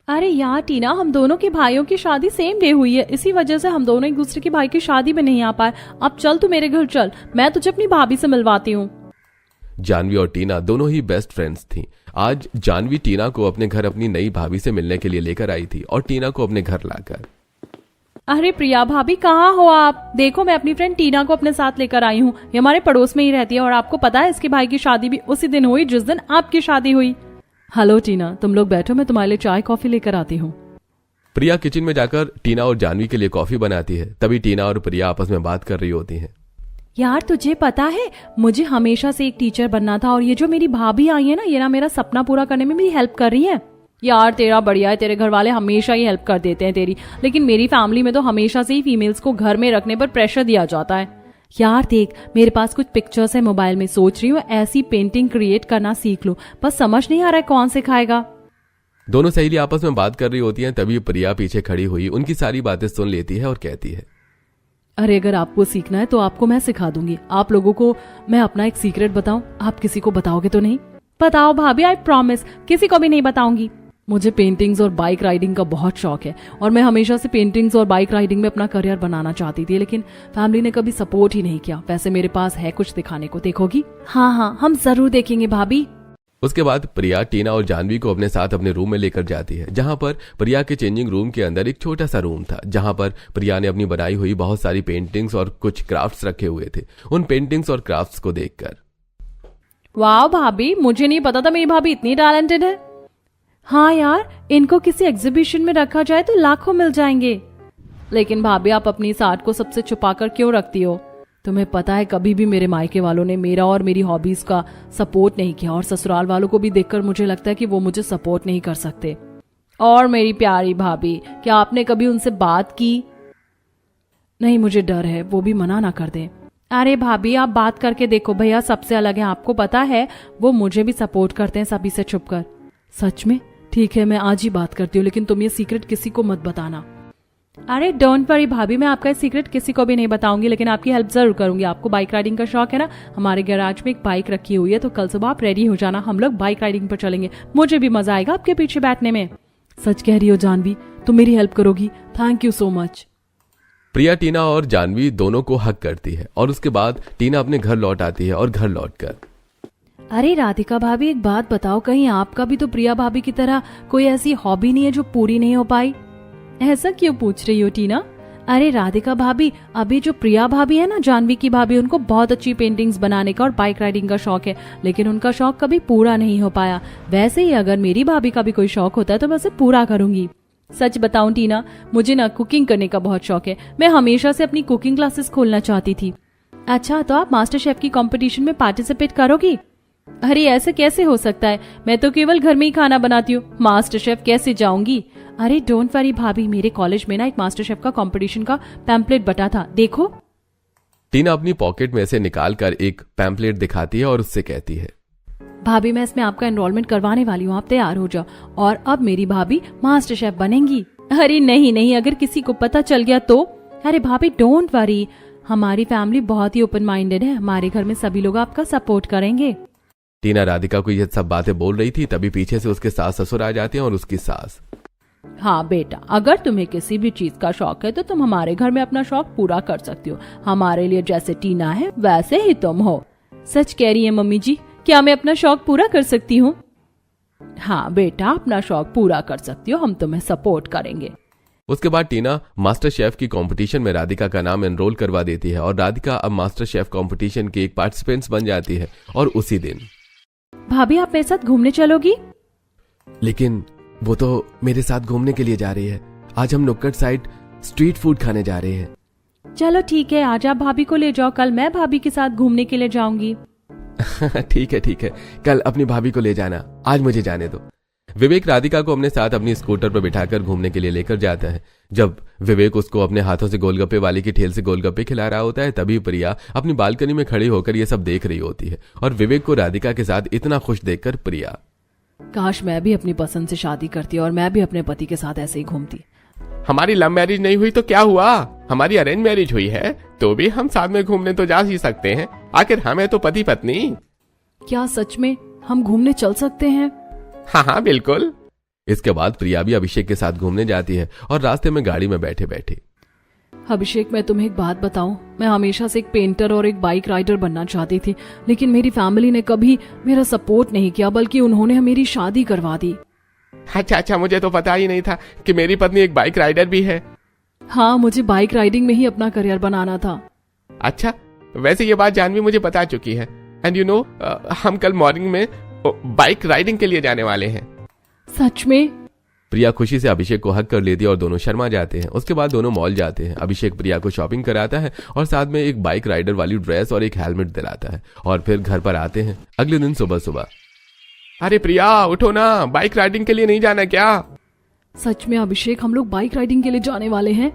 अरे यार टीना, हम दोनों के भाइयों की शादी सेम डे हुई है, इसी वजह से हम दोनों एक दूसरे के भाई की शादी में नहीं आ पाए। अब चल तू मेरे घर चल, मैं तुझे अपनी भाभी से मिलवाती हूँ। जानवी और टीना दोनों ही बेस्ट फ्रेंड्स थीं। आज जानवी टीना को अपने घर अपनी नई भाभी से मिलने के लिए लेकर आई थी और टीना को अपने घर लाकर। अरे प्रिया भाभी, कहाँ हो आप? देखो, मैं अपनी फ्रेंड टीना को अपने साथ लेकर आई हूँ। ये हमारे पड़ोस में ही रहती है और आपको पता है इसके भाई की शादी भी उसी दिन हुई जिस दिन आपकी शादी हुई। हेलो टीना, तुम लोग बैठो, मैं तुम्हारे लिए चाय कॉफी लेकर आती हूँ। प्रिया किचन में जाकर टीना और जानवी के लिए कॉफी बनाती है। तभी टीना और प्रिया आपस में बात कर रही होती हैं। यार तुझे पता है, मुझे हमेशा से एक टीचर बनना था और ये जो मेरी भाभी आई है ना, ये ना मेरा सपना पूरा करने में मेरी हेल्प कर रही है। यार तेरा बढ़िया है, तेरे घर वाले हमेशा ही हेल्प कर देते हैं तेरी, लेकिन मेरी फैमिली में तो हमेशा से ही फीमेल्स को घर में रखने पर प्रेशर दिया जाता है। यार देख, मेरे पास कुछ पिक्चर्स है मोबाइल में, सोच रही हूँ ऐसी पेंटिंग क्रिएट करना सीख लूं, बस समझ नहीं आ रहा है कौन सिखाएगा। दोनों सहेली आपस में बात कर रही होती हैं। तभी प्रिया पीछे खड़ी हुई उनकी सारी बातें सुन लेती है और कहती है, अरे अगर आपको सीखना है तो आपको मैं सिखा दूंगी। आप लोगों को मैं अपना एक सीक्रेट बताऊं, आप किसी को बताओगे तो नहीं? बताओ भाभी, आई प्रॉमिस, किसी को भी नहीं बताऊंगी। मुझे पेंटिंग्स और बाइक राइडिंग का बहुत शौक है और मैं हमेशा से पेंटिंग्स और बाइक राइडिंग में अपना करियर बनाना चाहती थी, लेकिन फैमिली ने कभी सपोर्ट ही नहीं किया। वैसे मेरे पास है कुछ दिखाने को, देखोगी? हाँ, हम जरूर देखेंगे भाभी। उसके बाद प्रिया टीना और जानवी को अपने साथ अपने रूम में लेकर जाती है, जहां पर प्रिया के चेंजिंग रूम के अंदर एक छोटा सा रूम था, जहां पर प्रिया ने अपनी बनाई हुई बहुत सारी पेंटिंग्स और कुछ क्राफ्ट्स रखे हुए थे। उन पेंटिंग्स और क्राफ्ट्स को देखकर, वाह भाभी, मुझे नहीं पता था मेरी भाभी इतनी टैलेंटेड है। हाँ यार, इनको किसी एग्जीबिशन में रखा जाए तो लाखों मिल जाएंगे। लेकिन भाभी, आप अपनी इस आर्ट को सबसे छुपाकर क्यों रखती हो? तुम्हें पता है कभी भी मेरे मायके वालों ने मेरा और मेरी हॉबीज का सपोर्ट नहीं किया और ससुराल वालों को भी देखकर मुझे लगता है कि वो मुझे सपोर्ट नहीं कर सकते। और मेरी प्यारी भाभी, क्या आपने कभी उनसे बात की? नहीं, मुझे डर है वो भी मना ना कर दें। अरे भाभी, आप बात करके देखो, भैया सबसे अलग है, आपको पता है वो मुझे भी सपोर्ट करते हैं सभी से छुपकर। सच में? ठीक है, मैं आज ही बात करती हूँ, लेकिन तुम ये सीक्रेट किसी को मत बताना। अरे डोंट वरी भाभी, मैं आपका सीक्रेट किसी को भी नहीं बताऊंगी, लेकिन आपकी हेल्प जरूर करूंगी। आपको बाइक राइडिंग का शौक है ना? हमारे गैराज में एक बाइक रखी हुई है, तो कल सुबह आप रेडी हो जाना, हम लोग बाइक राइडिंग पर चलेंगे। मुझे भी मजा आएगा आपके पीछे बैठने में। सच कह रही हो जानवी, तुम मेरी हेल्प करोगी? Thank you so much. Priya Tina और जानवी दोनों को हक करती है और उसके बाद टीना अपने घर लौट आती है और घर लौटकर, अरे राधिका भाभी, एक बात बताओ, कहीं आपका भी तो प्रिया भाभी की तरह कोई ऐसी हॉबी नहीं है जो पूरी नहीं हो पाई? ऐसा क्यों पूछ रही हो टीना? अरे राधिका भाभी, अभी जो प्रिया भाभी है ना, जानवी की भाभी, उनको बहुत अच्छी पेंटिंग्स बनाने का और बाइक राइडिंग का शौक है, लेकिन उनका शौक कभी पूरा नहीं हो पाया। वैसे ही अगर मेरी भाभी का भी कोई शौक होता है तो मैं उसे पूरा करूंगी। सच बताऊं टीना, मुझे ना कुकिंग करने का बहुत शौक है। मैं हमेशा से अपनी कुकिंग क्लासेस खोलना चाहती थी। अच्छा, तो आप मास्टर शेफ की कंपटीशन में पार्टिसिपेट करोगी? अरे ऐसे कैसे हो सकता है, मैं तो केवल घर में ही खाना बनाती हूँ, मास्टर शेफ कैसे जाऊंगी? अरे डोंट वरी भाभी, मेरे कॉलेज में ना एक मास्टर शेफ का कंपटीशन का पैम्पलेट बटा था, देखो। टीना अपनी पॉकेट में से निकालकर एक पैम्पलेट दिखाती है और उससे कहती है, भाभी मैं इसमें आपका एनरोलमेंट करवाने वाली हूँ, आप तैयार हो जाओ और अब मेरी भाभी मास्टर शेफ बनेंगी। अरे नहीं, अगर किसी को पता चल गया तो? अरे भाभी डोंट वरी, हमारी फैमिली बहुत ही ओपन माइंडेड है, हमारे घर में सभी लोग आपका सपोर्ट करेंगे। टीना राधिका को ये सब बातें बोल रही थी, तभी पीछे से उसके सास ससुर आ जाते हैं और उसकी सास, हाँ बेटा, अगर तुम्हें किसी भी चीज का शौक है तो तुम हमारे घर में अपना शौक पूरा कर सकती हो। हमारे लिए जैसे टीना है वैसे ही तुम हो। सच कह रही है मम्मी जी, क्या मैं अपना शौक पूरा कर सकती हूँ? हाँ बेटा, अपना शौक पूरा कर सकती हो, हम तुम्हें सपोर्ट करेंगे। उसके बाद टीना मास्टर शेफ की कंपटीशन में राधिका का नाम एनरोल करवा देती है और राधिका अब मास्टर शेफ कंपटीशन की एक पार्टिसिपेंट बन जाती है। और उसी दिन, भाभी आप मेरे साथ घूमने चलोगी? लेकिन वो तो मेरे साथ घूमने के लिए जा रही है, आज हम नुक्कड़ साइड स्ट्रीट फूड खाने जा रहे हैं। चलो ठीक है, आज आप भाभी को ले जाओ, कल मैं भाभी के साथ घूमने के लिए जाऊंगी। ठीक है, कल अपनी भाभी को ले जाना, आज मुझे जाने दो। विवेक राधिका को अपने साथ अपनी स्कूटर पर बिठाकर घूमने के लिए लेकर जाता है। जब विवेक उसको अपने हाथों से गोलगप्पे वाले की ठेल से गोलगप्पे खिला रहा होता है, तभी प्रिया अपनी बालकनी में खड़ी होकर ये सब देख रही होती है और विवेक को राधिका के साथ इतना खुश देखकर प्रिया, काश मैं भी अपनी पसंद से शादी करती और मैं भी अपने पति के साथ ऐसे ही घूमती। हमारी लव मैरिज नहीं हुई तो क्या हुआ, हमारी अरेंज मैरिज हुई है तो भी हम साथ में घूमने तो जा ही सकते हैं, आखिर हमें तो पति पत्नी। क्या सच में हम घूमने चल सकते हैं? हाँ बिल्कुल। इसके बाद प्रिया भी अभिषेक के साथ घूमने जाती है और रास्ते में गाड़ी में बैठे बैठे। अभिषेक, मैं तुम्हें एक बात बताऊं, मैं हमेशा से एक पेंटर और एक बाइक राइडर बनना चाहती थी, लेकिन मेरी फैमिली ने कभी मेरा सपोर्ट नहीं किया, बल्कि उन्होंने मेरी शादी करवा दी। अच्छा, मुझे तो पता ही नहीं था कि मेरी पत्नी एक बाइक राइडर भी है। हाँ, मुझे बाइक राइडिंग में ही अपना करियर बनाना था। अच्छा, वैसे ये बात जानवी मुझे बता चुकी है। एंड यू नो, हम कल मॉर्निंग में बाइक राइडिंग के लिए जाने वाले हैं। सच में? प्रिया खुशी से अभिषेक को हक कर लेती है और दोनों शर्मा जाते हैं। उसके बाद दोनों मॉल जाते हैं। अभिषेक प्रिया को शॉपिंग कराता है और साथ में एक बाइक राइडर वाली ड्रेस और एक हेलमेट दिलाता है और फिर घर पर आते हैं। अगले दिन सुबह सुबह, अरे प्रिया उठो ना, बाइक राइडिंग के लिए नहीं जाना क्या? सच में अभिषेक, हम लोग बाइक राइडिंग के लिए जाने वाले हैं?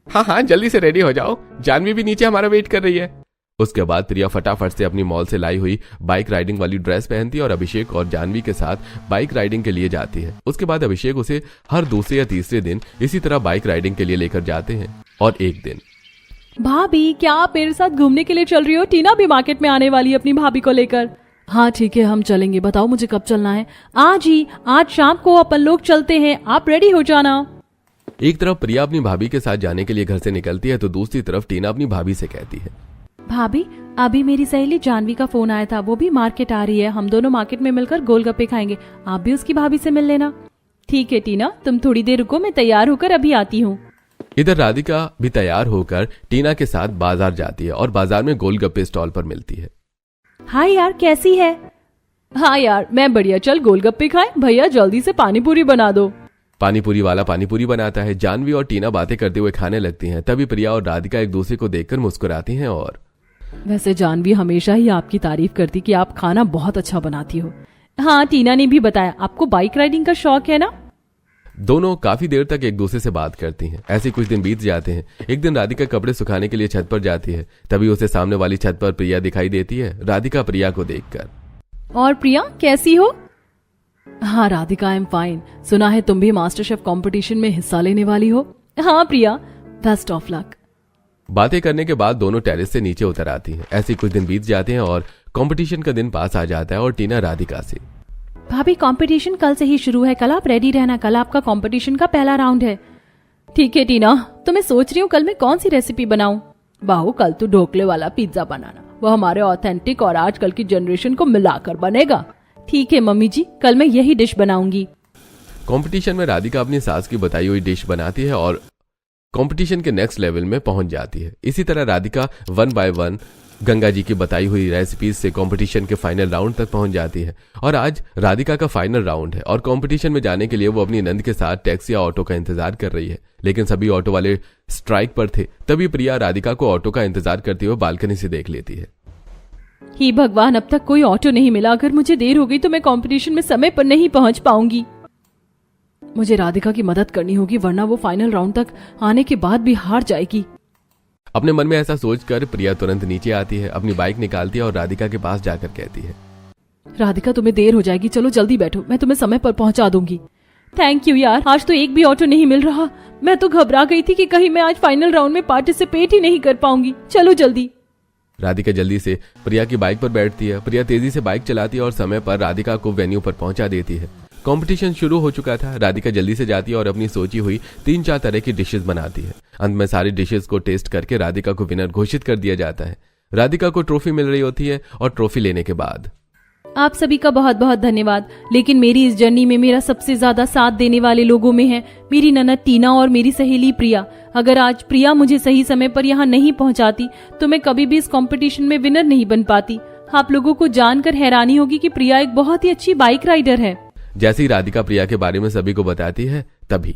हाँ, जल्दी से रेडी हो जाओ, जानवी भी नीचे हमारा वेट कर रही है। उसके बाद प्रिया फटाफट से अपनी मॉल से लाई हुई बाइक राइडिंग वाली ड्रेस पहनती है और अभिषेक और जानवी के साथ बाइक राइडिंग के लिए जाती है। उसके बाद अभिषेक उसे हर दूसरे या तीसरे दिन इसी तरह बाइक राइडिंग के लिए लेकर जाते हैं। और एक दिन, भाभी, क्या आप मेरे साथ घूमने के लिए चल रही हो? टीना भी मार्केट में आने वाली है अपनी भाभी को लेकर। हाँ ठीक है, हम चलेंगे। बताओ मुझे कब चलना है? आज ही, आज शाम को अपन लोग चलते हैं, आप रेडी हो जाना। एक तरफ प्रिया अपनी भाभी के साथ जाने के लिए घर से निकलती है तो दूसरी तरफ टीना अपनी भाभी से कहती है, भाभी, अभी मेरी सहेली जानवी का फोन आया था, वो भी मार्केट आ रही है, हम दोनों मार्केट में मिलकर गोलगप्पे खाएंगे, आप भी उसकी भाभी से मिल लेना। ठीक है टीना, तुम थोड़ी देर रुको, मैं तैयार होकर अभी आती हूँ। इधर राधिका भी तैयार होकर टीना के साथ बाजार जाती है और बाजार में गोलगप्पे स्टॉल पर मिलती है। हाय यार, कैसी है? हाँ यार, मैं बढ़िया, चल गोलगप्पे खाएं। भैया जल्दी से पानी पूरी बना दो। पानीपुरी वाला पानीपुरी बनाता है। जानवी और टीना बातें करते हुए खाने लगती हैं। तभी प्रिया और राधिका एक दूसरे को देखकर मुस्कुराती हैं और वैसे जानवी हमेशा ही आपकी तारीफ करती कि आप खाना बहुत अच्छा बनाती हो। हाँ, टीना ने भी बताया आपको बाइक राइडिंग का शौक है ना? दोनों काफी देर तक एक दूसरे से बात करती हैं। ऐसे कुछ दिन बीत जाते हैं। एक दिन राधिका कपड़े सुखाने के लिए छत पर जाती है। तभी उसे सामने वाली छत पर प्रिया दिखाई देती है। राधिका प्रिया को देखकर, और प्रिया कैसी हो? हाँ राधिका, आई एम फाइन। सुना है तुम भी मास्टर शेफ कंपटीशन में हिस्सा लेने वाली हो। हाँ प्रिया, बेस्ट ऑफ लक। बातें करने के बाद दोनों टेरेस से नीचे उतर आती हैं। ऐसे कुछ दिन बीत जाते हैं और कंपटीशन का दिन पास आ जाता है और टीना राधिका से, भाभी कंपटीशन कल से ही शुरू है, कल आप रेडी रहना, कल आपका कंपटीशन का पहला राउंड है। ठीक है टीना, तो मैं सोच रही हूँ कल मैं कौन सी रेसिपी बनाऊं? बाहू, कल तो ढोकले वाला पिज्जा बनाना, वो हमारे ऑथेंटिक और आजकल की जनरेशन को मिलाकर बनेगा। ठीक है मम्मी जी, कल मैं यही डिश बनाऊंगी। कंपटीशन में राधिका अपनी सास की बताई हुई डिश बनाती है और कंपटीशन के नेक्स्ट लेवल में पहुंच जाती है। इसी तरह राधिका 1 बाय 1 गंगा जी की बताई हुई रेसिपीज से कंपटीशन के फाइनल राउंड तक पहुंच जाती है। और आज राधिका का फाइनल राउंड है और कंपटीशन में जाने के लिए वो अपनी नंद के साथ टैक्सी या ऑटो का इंतजार कर रही है, लेकिन सभी ऑटो वाले स्ट्राइक पर थे। तभी प्रिया राधिका को ऑटो का इंतजार करते हुए बालकनी से देख लेती है। ही भगवान, अब तक कोई ऑटो नहीं मिला। अगर मुझे देर हो गई तो मैं कंपटीशन में समय पर नहीं पहुंच पाऊंगी। मुझे राधिका की मदद करनी होगी, वरना वो फाइनल राउंड तक आने के बाद भी हार जाएगी। अपने मन में ऐसा सोचकर प्रिया तुरंत नीचे आती है, अपनी बाइक निकालती है और राधिका के पास जाकर कहती है, राधिका तुम्हें देर हो जाएगी, चलो जल्दी बैठो, मैं तुम्हें समय पर पहुंचा दूंगी। थैंक यू यार, आज तो एक भी ऑटो नहीं मिल रहा। मैं तो घबरा गई थी कि कहीं मैं आज फाइनल राउंड में पार्टिसिपेट ही नहीं कर पाऊंगी। चलो जल्दी। राधिका जल्दी से प्रिया की बाइक पर बैठती है। प्रिया तेजी से बाइक चलाती है और समय पर राधिका को वेन्यू पर पहुंचा देती है। कंपटीशन शुरू हो चुका था। राधिका जल्दी से जाती है और अपनी सोची हुई 3-4 तरह की डिशेस बनाती है। अंत में सारी डिशेस को टेस्ट करके राधिका को विनर घोषित कर दिया जाता है। राधिका को ट्रॉफी मिल रही होती है और ट्रॉफी लेने के बाद, आप सभी का बहुत बहुत धन्यवाद, लेकिन मेरी इस जर्नी में मेरा सबसे ज्यादा साथ देने वाले लोगों में है मेरी ननद टीना और मेरी सहेली प्रिया। अगर आज प्रिया मुझे सही समय पर यहाँ नहीं पहुँचाती तो मैं कभी भी इस कंपटीशन में विनर नहीं बन पाती। आप लोगों को जानकर हैरानी होगी कि प्रिया एक बहुत ही अच्छी बाइक राइडर है। जैसे ही राधिका प्रिया के बारे में सभी को बताती है, तभी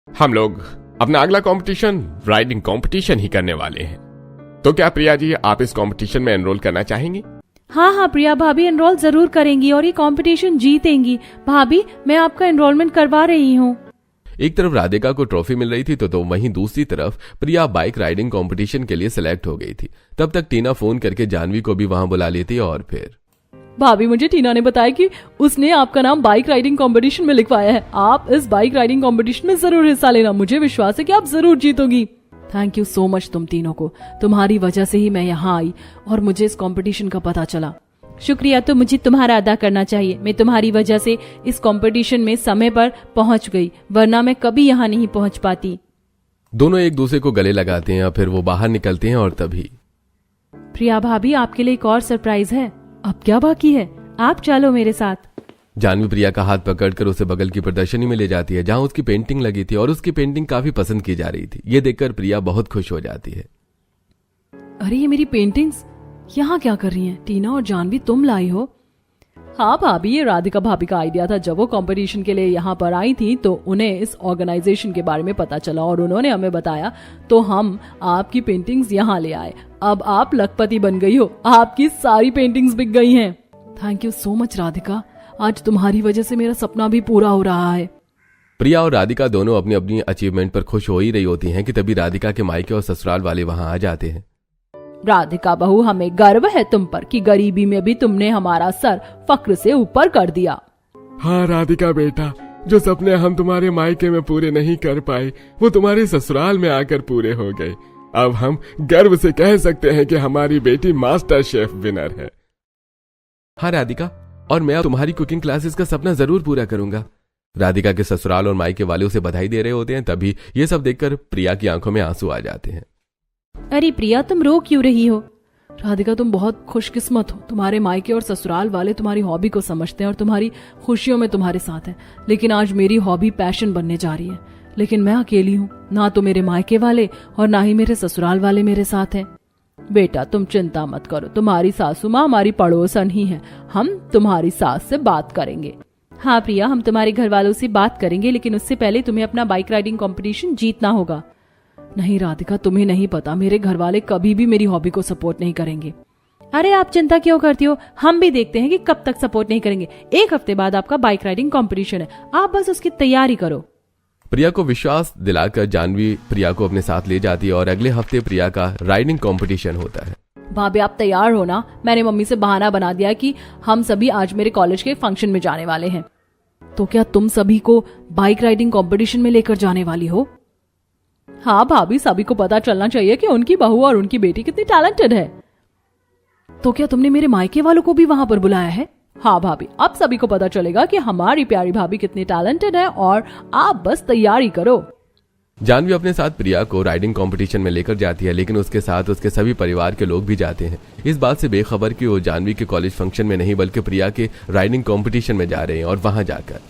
हम लोग अपना अगला कंपटीशन राइडिंग कंपटीशन ही करने वाले हैं। तो क्या प्रिया जी, आप इस कंपटीशन में एनरोल करना चाहेंगी? हाँ प्रिया भाभी एनरोल जरूर करेंगी और ये कंपटीशन जीतेंगी। भाभी, मैं आपका एनरोलमेंट करवा रही हूँ। एक तरफ राधिका को ट्रॉफी मिल रही थी तो वहीं दूसरी तरफ प्रिया बाइक राइडिंग कंपटीशन के लिए सिलेक्ट हो गई थी। तब तक टीना फोन करके जानवी को भी वहां बुला लेती और फिर, भाभी मुझे टीना ने बताया कि उसने आपका नाम बाइक राइडिंग कंपटीशन में लिखवाया है। आप इस बाइक राइडिंग कंपटीशन में जरूर हिस्सा लेना, मुझे विश्वास है कि आप जरूर जीतोगी। थैंक यू सो मच तुम तीनों को, तुम्हारी वजह से ही मैं यहाँ आई और मुझे इस कंपटीशन का पता चला। शुक्रिया तो मुझे तुम्हारा अदा करना चाहिए। मैं तुम्हारी वजह से इस कंपटीशन में समय पर पहुंच गई, वरना मैं कभी यहाँ नहीं पहुंच पाती। दोनों एक दूसरे को गले लगाते हैं और फिर वो बाहर निकलते हैं और तभी प्रिया भाभी, आपके लिए एक और सरप्राइज है। अब क्या बाकी है, आप चलो मेरे साथ। जानवी प्रिया का हाथ पकड़कर उसे बगल की प्रदर्शनी में ले जाती है जहां उसकी पेंटिंग लगी थी और उसकी पेंटिंग काफी पसंद की जा रही थी। ये देखकर प्रिया बहुत खुश हो जाती है। अरे ये मेरी पेंटिंग्स यहाँ क्या कर रही हैं? टीना और जानवी तुम लाई हो? हाँ भाभी, ये राधिका भाभी का आइडिया था। जब वो कंपटीशन के लिए यहाँ पर आई थी तो उन्हें इस ऑर्गेनाइजेशन के बारे में पता चला और उन्होंने हमें बताया, तो हम आपकी पेंटिंग्स यहाँ ले आए। अब आप लखपति बन गई हो, आपकी सारी पेंटिंग्स बिक गई हैं। Thank you so much Radhika, आज तुम्हारी वजह से मेरा सपना भी पूरा हो रहा है। प्रिया और राधिका दोनों अपनी अपनी अचीवमेंट पर खुश हो ही रही होती हैं कि तभी राधिका के मायके और ससुराल वाले वहां आ जाते हैं। राधिका बहू, हमें गर्व है तुम पर कि गरीबी में भी तुमने हमारा सर फक्र से ऊपर कर दिया। हाँ राधिका बेटा, जो सपने हम तुम्हारे मायके में पूरे नहीं कर पाए वो तुम्हारे ससुराल में आकर पूरे हो गए। अब हम गर्व से कह सकते हैं कि हमारी बेटी मास्टर शेफ विनर है। हाँ राधिका, और मैं तुम्हारी कुकिंग क्लासेस का सपना जरूर पूरा करूंगा। राधिका के ससुराल और मायके वाले उसे बधाई दे रहे होते हैं। तभी ये सब देखकर प्रिया की आंखों में आंसू आ जाते हैं। अरे प्रिया, तुम रो क्यों रही हो? राधिका, तुम बहुत खुशकिस्मत हो। तुम्हारे मायके और ससुराल वाले तुम्हारी हॉबी को समझते हैं और तुम्हारी खुशियों में तुम्हारे साथ हैं। लेकिन आज मेरी हॉबी पैशन बनने जा रही है, लेकिन मैं अकेली हूँ। ना तो मेरे मायके वाले और ना ही मेरे ससुराल वाले मेरे साथ हैं। बेटा, तुम चिंता मत करो, तुम्हारी सासू माँ हमारी पड़ोसन ही है। हम तुम्हारी सास से बात करेंगे। हाँ प्रिया, हम तुम्हारे घर वालों से बात करेंगे, लेकिन उससे पहले तुम्हें अपना बाइक राइडिंग कंपटीशन जीतना होगा। नहीं राधिका, तुम्हें नहीं पता, मेरे घर वाले कभी भी मेरी हॉबी को सपोर्ट नहीं करेंगे। अरे आप चिंता क्यों करती हो, हम भी देखते हैं कि कब तक सपोर्ट नहीं करेंगे। 1 हफ्ते बाद आपका बाइक राइडिंग कंपटीशन है, आप बस उसकी तैयारी करो। प्रिया को विश्वास दिलाकर जानवी प्रिया को अपने साथ ले जाती है और अगले हफ्ते प्रिया का राइडिंग कंपटीशन होता है। भाभी, आप तैयार हो ना? मैंने मम्मी से बहाना बना दिया कि हम सभी आज मेरे कॉलेज के फंक्शन में जाने वाले हैं। तो क्या तुम सभी को बाइक राइडिंग कंपटीशन में लेकर जाने वाली हो? हाँ भाभी, सभी को पता चलना चाहिए कि उनकी बहू और उनकी बेटी कितनी टैलेंटेड है। तो क्या तुमने मेरे मायके वालों को भी वहां पर बुलाया है? हाँ भाभी, अब सभी को पता चलेगा कि हमारी प्यारी भाभी कितनी टैलेंटेड है और आप बस तैयारी करो। जानवी अपने साथ प्रिया को राइडिंग कंपटीशन में लेकर जाती है, लेकिन उसके साथ उसके सभी परिवार के लोग भी जाते हैं, इस बात से बेखबर कि वो जानवी के कॉलेज फंक्शन में नहीं बल्कि प्रिया के राइडिंग कंपटीशन में जा रहे हैं। और वहां जाकर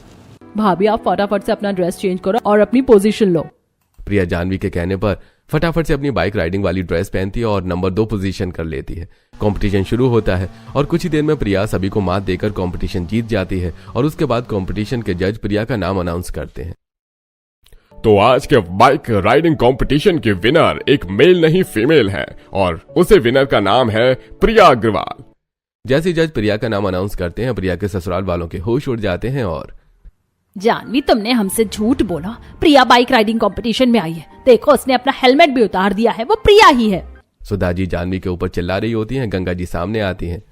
भाभी, आप फटाफट से अपना ड्रेस चेंज करो और अपनी पोजीशन लो। प्रिया जानवी के कहने पर फटाफट से अपनी बाइक राइडिंग वाली ड्रेस पहनती है और नंबर 2 पोजीशन कर लेती है। कंपटीशन शुरू होता है और कुछ ही देर में प्रिया सभी को मात देकर कंपटीशन जीत जाती है और उसके बाद कंपटीशन के जज प्रिया का नाम अनाउंस करते हैं। तो आज के बाइक राइडिंग कंपटीशन की विनर एक मेल नहीं फीमेल है और उसे विनर का नाम है प्रिया अग्रवाल। जैसे जज प्रिया का नाम अनाउंस करते हैं, प्रिया के ससुराल वालों के होश उड़ जाते हैं। और जानवी, तुमने हमसे झूठ बोला। प्रिया बाइक राइडिंग कंपटीशन में आई है। देखो, उसने अपना हेलमेट भी उतार दिया है, वो प्रिया ही है। सुधा जी जानवी के ऊपर चिल्ला रही होती हैं। गंगा जी सामने आती हैं।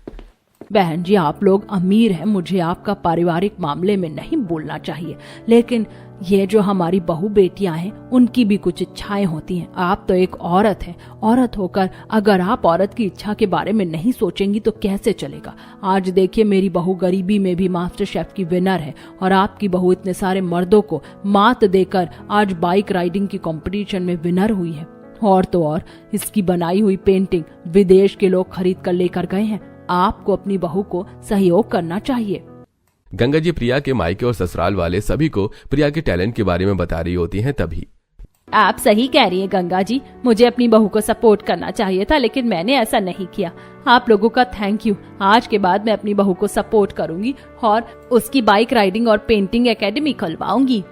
बहन जी, आप लोग अमीर हैं, मुझे आपका पारिवारिक मामले में नहीं बोलना चाहिए, लेकिन ये जो हमारी बहू बेटियां हैं उनकी भी कुछ इच्छाएं होती हैं। आप तो एक औरत हैं, औरत होकर अगर आप औरत की इच्छा के बारे में नहीं सोचेंगी तो कैसे चलेगा। आज देखिए, मेरी बहू गरीबी में भी मास्टर शेफ की विनर है और आपकी बहू इतने सारे मर्दों को मात देकर आज बाइक राइडिंग की कंपटीशन में विनर हुई है। और तो और इसकी बनाई हुई पेंटिंग विदेश के लोग खरीद कर लेकर गए हैं। आपको अपनी बहू को सहयोग करना चाहिए। गंगा जी प्रिया के मायके और ससुराल वाले सभी को प्रिया के टैलेंट के बारे में बता रही होती हैं। तभी आप सही कह रही हैं गंगा जी, मुझे अपनी बहू को सपोर्ट करना चाहिए था, लेकिन मैंने ऐसा नहीं किया। आप लोगों का थैंक यू। आज के बाद मैं अपनी बहू को सपोर्ट करूंगी और उसकी बाइक राइडिंग और पेंटिंग एकेडमी खुलवाऊंगी।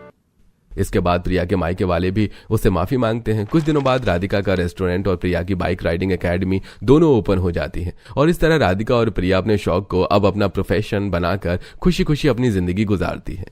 इसके बाद प्रिया के मायके वाले भी उससे माफी मांगते हैं। कुछ दिनों बाद राधिका का रेस्टोरेंट और प्रिया की बाइक राइडिंग एकेडमी दोनों ओपन हो जाती हैं और इस तरह राधिका और प्रिया अपने शौक को अब अपना प्रोफेशन बनाकर खुशी खुशी अपनी जिंदगी गुजारती है।